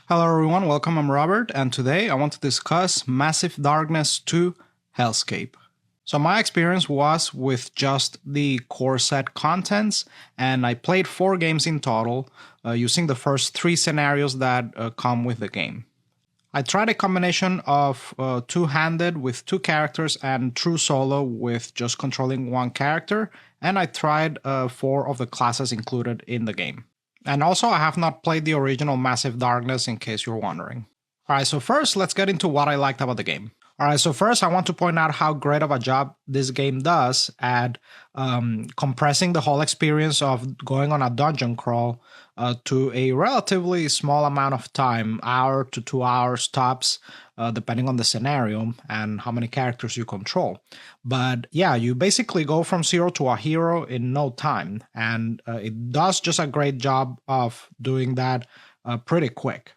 Hello everyone, welcome, I'm Robert, and today I want to discuss Massive Darkness 2 Hellscape. So my experience was with just the core set contents, and I played 4 games in total, using the first 3 scenarios that come with the game. I tried a combination of two-handed with 2 characters and true solo with just controlling 1 character, and I tried 4 of the classes included in the game. And also, I have not played the original Massive Darkness, in case you're wondering. Alright, so first, let's get into what I liked about the game. Alright, so first I want to point out how great of a job this game does at compressing the whole experience of going on a dungeon crawl to a relatively small amount of time, hour to 2 hours tops, depending on the scenario and how many characters you control. But yeah, you basically go from 0 to a hero in no time, and it does just a great job of doing that pretty quick.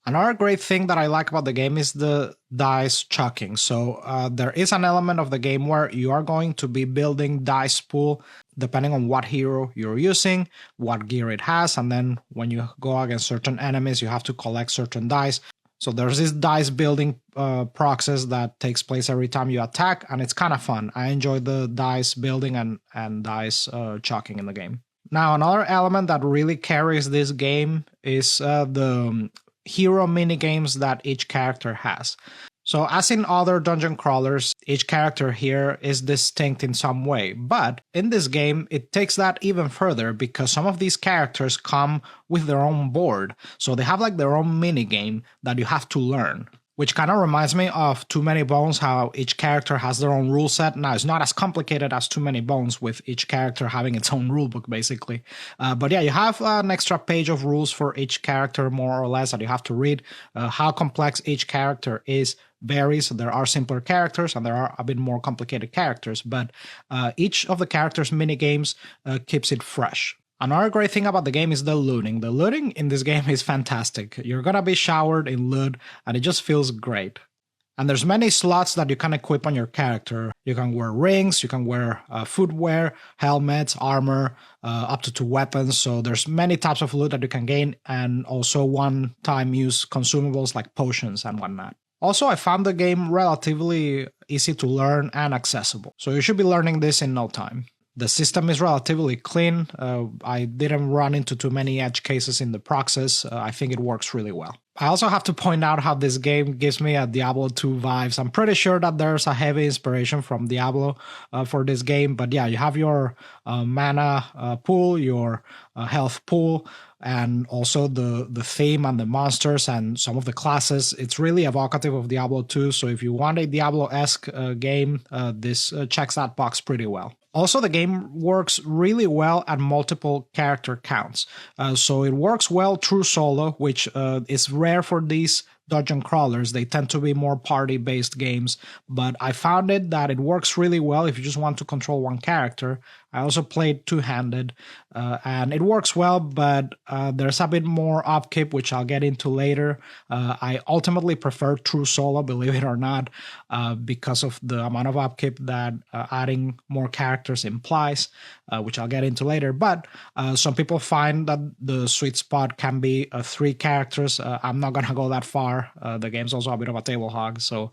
Another great thing that I like about the game is the dice chucking. So there is an element of the game where you are going to be building dice pool depending on what hero you're using, what gear it has, and then when you go against certain enemies, you have to collect certain dice. So there's this dice building process that takes place every time you attack, and it's kind of fun. I enjoy the dice building and dice chucking in the game. Now, another element that really carries this game is the hero minigames that each character has. So as in other dungeon crawlers, each character here is distinct in some way, but in this game it takes that even further because some of these characters come with their own board, so they have like their own minigame that you have to learn. Which kind of reminds me of Too Many Bones, how each character has their own rule set. Now, it's not as complicated as Too Many Bones, with each character having its own rule book, basically. But yeah, you have an extra page of rules for each character, more or less, that you have to read. How complex each character is varies. There are simpler characters and there are a bit more complicated characters, but each of the characters' minigames keeps it fresh. Another great thing about the game is the looting. The looting in this game is fantastic. You're gonna be showered in loot and it just feels great. And there's many slots that you can equip on your character. You can wear rings, you can wear footwear, helmets, armor, up to 2 weapons. So there's many types of loot that you can gain, and also one-time use consumables like potions and whatnot. Also, I found the game relatively easy to learn and accessible. So you should be learning this in no time. The system is relatively clean. I didn't run into too many edge cases in the process. I think it works really well. I also have to point out how this game gives me a Diablo 2 vibes. I'm pretty sure that there's a heavy inspiration from Diablo for this game, but yeah, you have your mana pool, your health pool, and also the theme and the monsters and some of the classes. It's really evocative of Diablo 2, so if you want a Diablo-esque game, this checks that box pretty well. Also, the game works really well at multiple character counts. So it works well through solo, which is rare for these dungeon crawlers. They tend to be more party-based games, but I found that it works really well if you just want to control 1 character. I also played two-handed, and it works well, but there's a bit more upkeep, which I'll get into later. I ultimately prefer true solo, believe it or not, because of the amount of upkeep that adding more characters implies, which I'll get into later. But some people find that the sweet spot can be 3 characters. I'm not going to go that far. The game's also a bit of a table hog, so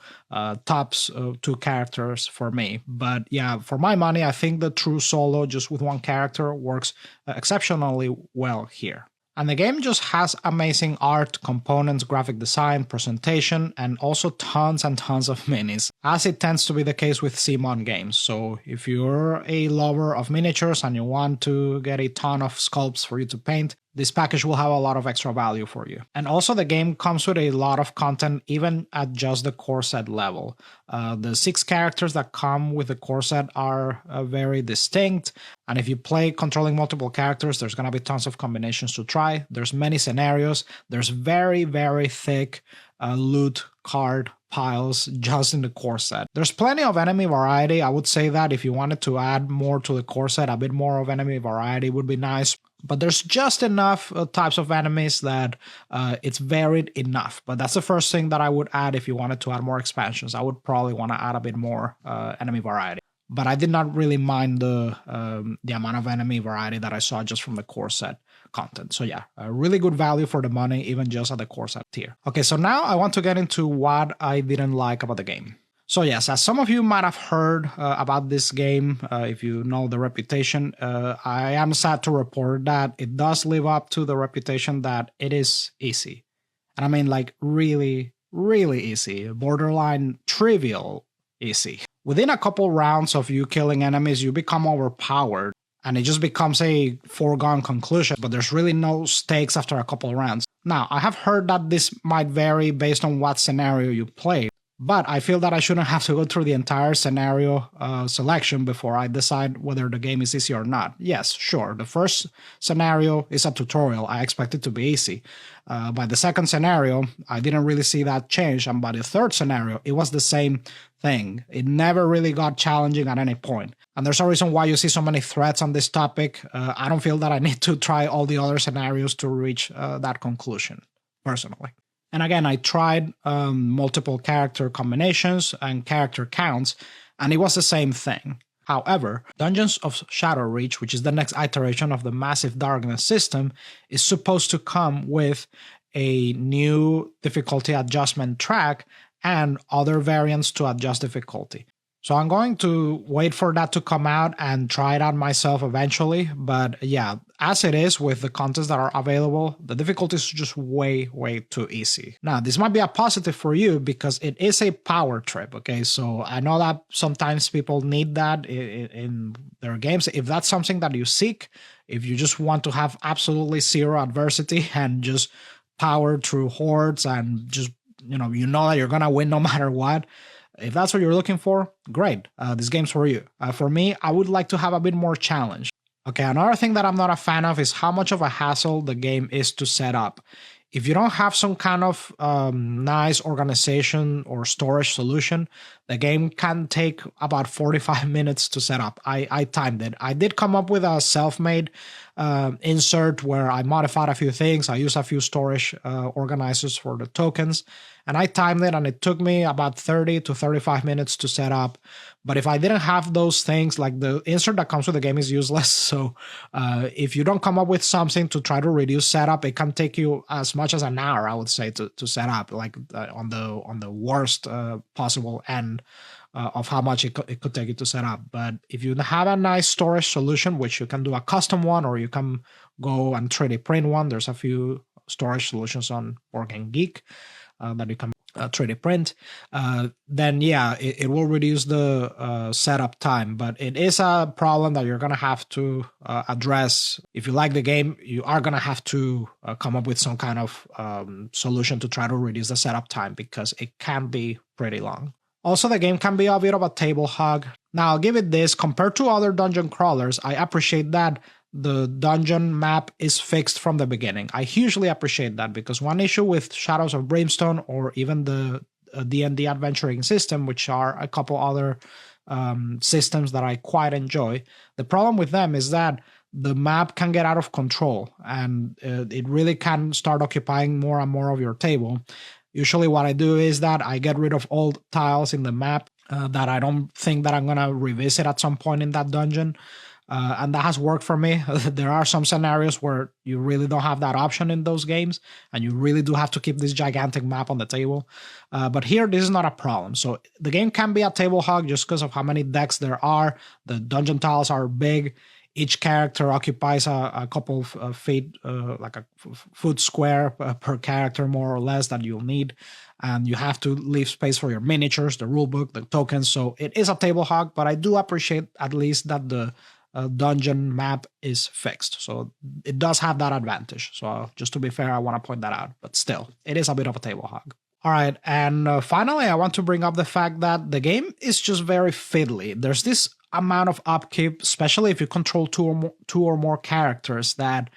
tops 2 characters for me. But yeah, for my money, I think the true solo just with 1 character works exceptionally well here. And the game just has amazing art, components, graphic design, presentation, and also tons and tons of minis, as it tends to be the case with CMON games. So if you're a lover of miniatures and you want to get a ton of sculpts for you to paint, this package will have a lot of extra value for you. And also the game comes with a lot of content even at just the core set level. The 6 characters that come with the core set are very distinct, and if you play controlling multiple characters, there's going to be tons of combinations to try. There's many scenarios. There's very, very thick loot card piles just in the core set. There's plenty of enemy variety. I would say that if you wanted to add more to the core set, a bit more of enemy variety would be nice. But there's just enough types of enemies that it's varied enough. But that's the first thing that I would add if you wanted to add more expansions. I would probably want to add a bit more enemy variety. but I did not really mind the amount of enemy variety that I saw just from the core set content. So yeah, a really good value for the money, even just at the core set tier. Okay, so now I want to get into what I didn't like about the game. So yes, as some of you might have heard about this game, if you know the reputation, I am sad to report that it does live up to the reputation that it is easy. And I mean like really, really easy, borderline trivial easy. Within a couple rounds of you killing enemies, you become overpowered, and it just becomes a foregone conclusion, but there's really no stakes after a couple rounds. Now, I have heard that this might vary based on what scenario you play, but I feel that I shouldn't have to go through the entire scenario selection before I decide whether the game is easy or not. Yes, sure, the first scenario is a tutorial. I expect it to be easy. By the second scenario, I didn't really see that change, and by the third scenario, it was the same thing. It never really got challenging at any point. And there's a reason why you see so many threads on this topic. I don't feel that I need to try all the other scenarios to reach that conclusion, personally. And again, I tried multiple character combinations and character counts, and it was the same thing. However, Dungeons of Shadow Reach, which is the next iteration of the Massive Darkness system, is supposed to come with a new difficulty adjustment track and other variants to adjust difficulty. So I'm going to wait for that to come out and try it out myself eventually. But yeah, as it is with the contents that are available, the difficulty is just way, way too easy. Now, this might be a positive for you because it is a power trip, okay? So I know that sometimes people need that in their games. If that's something that you seek, if you just want to have absolutely zero adversity and just power through hordes and just, you know that you're going to win no matter what, if that's what you're looking for, great. This game's for you. For me, I would like to have a bit more challenge. Okay, another thing that I'm not a fan of is how much of a hassle the game is to set up. If you don't have some kind of nice organization or storage solution, the game can take about 45 minutes to set up. I timed it. I did come up with a self-made insert where I modified a few things. I used a few storage organizers for the tokens, and I timed it, and it took me about 30 to 35 minutes to set up. But if I didn't have those things, like the insert that comes with the game is useless. So if you don't come up with something to try to reduce setup, it can take you as much as an hour, I would say, to set up, like on the worst possible end of how much it could take you to set up. But if you have a nice storage solution, which you can do a custom one, or you can go and 3D print one, there's a few storage solutions on Organ Geek that you can 3D print, then yeah, it will reduce the setup time. But it is a problem that you're going to have to address. If you like the game, you are going to have to come up with some kind of solution to try to reduce the setup time, because it can be pretty long. Also, the game can be a bit of a table hog. Now, I'll give it this: compared to other dungeon crawlers, I appreciate that the dungeon map is fixed from the beginning. I hugely appreciate that, because one issue with Shadows of Brimstone, or even the D&D adventuring system, which are a couple other systems that I quite enjoy, the problem with them is that the map can get out of control, and it really can start occupying more and more of your table. Usually what I do is that I get rid of old tiles in the map that I don't think that I'm going to revisit at some point in that dungeon. And that has worked for me. There are some scenarios where you really don't have that option in those games, and you really do have to keep this gigantic map on the table. But here, this is not a problem. So the game can be a table hog just because of how many decks there are. The dungeon tiles are big. Each character occupies a couple of feet, like a foot square per character, more or less, that you'll need. And you have to leave space for your miniatures, the rulebook, the tokens. So it is a table hog, but I do appreciate at least that the dungeon map is fixed. So it does have that advantage. So just to be fair, I want to point that out. But still, it is a bit of a table hog. All right, and finally, I want to bring up the fact that the game is just very fiddly. There's this amount of upkeep, especially if you control two or more characters, that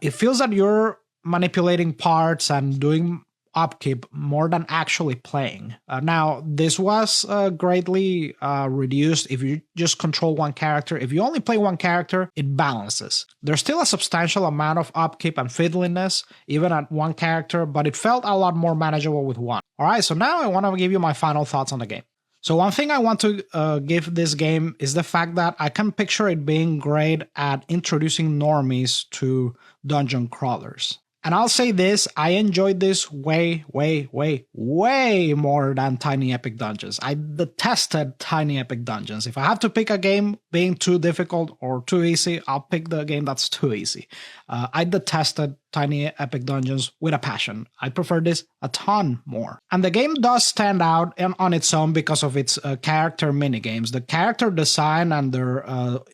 it feels that you're manipulating parts and doing upkeep more than actually playing. Now, this was greatly reduced if you just control one character. If you only play one character, it balances. There's still a substantial amount of upkeep and fiddliness, even at one character, but it felt a lot more manageable with one. All right, so now I want to give you my final thoughts on the game. So one thing I want to give this game is the fact that I can picture it being great at introducing normies to dungeon crawlers. And I'll say this, I enjoyed this way more than Tiny Epic Dungeons. I detested Tiny Epic Dungeons. If I have to pick a game being too difficult or too easy, I'll pick the game that's too easy. I detested Tiny Epic Dungeons with a passion. I prefer this a ton more. And the game does stand out on its own because of its character minigames. The character design and their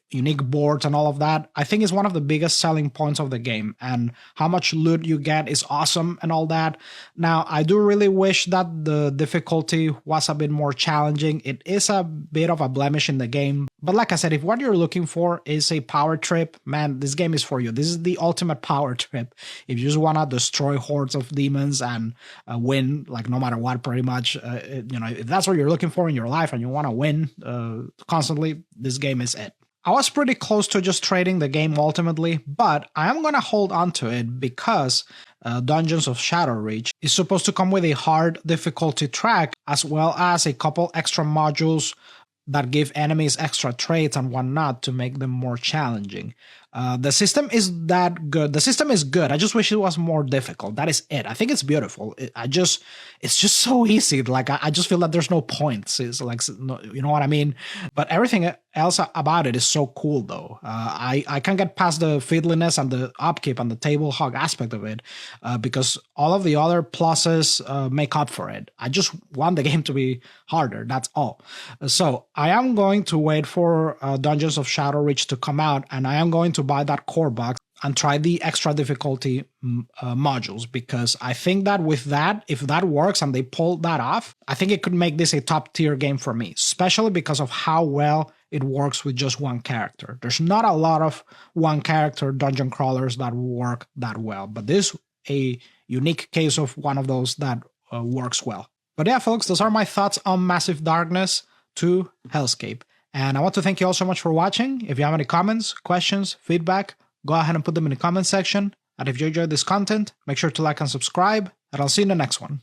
unique boards and all of that, I think is one of the biggest selling points of the game. And how much loot you get is awesome and all that. Now, I do really wish that the difficulty was a bit more challenging. It is a bit of a blemish in the game. But like I said, if what you're looking for is a power trip, man, this game is for you. This is the ultimate power trip. If you just want to destroy hordes of demons and win, like no matter what, pretty much, if that's what you're looking for in your life and you want to win constantly, this game is it. I was pretty close to just trading the game ultimately, but I am going to hold on to it because Dungeons of Shadowreach is supposed to come with a hard difficulty track as well as a couple extra modules that give enemies extra traits and whatnot to make them more challenging. The system is that good. The system is good. I just wish it was more difficult. That is it. I think it's beautiful. It's just so easy. Like I just feel that there's no points. It's like, you know what I mean? But everything else about it is so cool though. I can't get past the fiddliness and the upkeep and the table hog aspect of it because all of the other pluses make up for it. I just want the game to be harder. That's all. So I am going to wait for Dungeons of Shadowreach to come out, and I am going to buy that core box and try the extra difficulty modules, because I think that with that, if that works and they pull that off, I think it could make this a top tier game for me, especially because of how well it works with just one character. There's not a lot of one character dungeon crawlers that work that well, but this is a unique case of one of those that works well. But yeah, folks, those are my thoughts on Massive Darkness to Hellscape. And I want to thank you all so much for watching. If you have any comments, questions, feedback, go ahead and put them in the comment section. And if you enjoyed this content, make sure to like and subscribe, and I'll see you in the next one.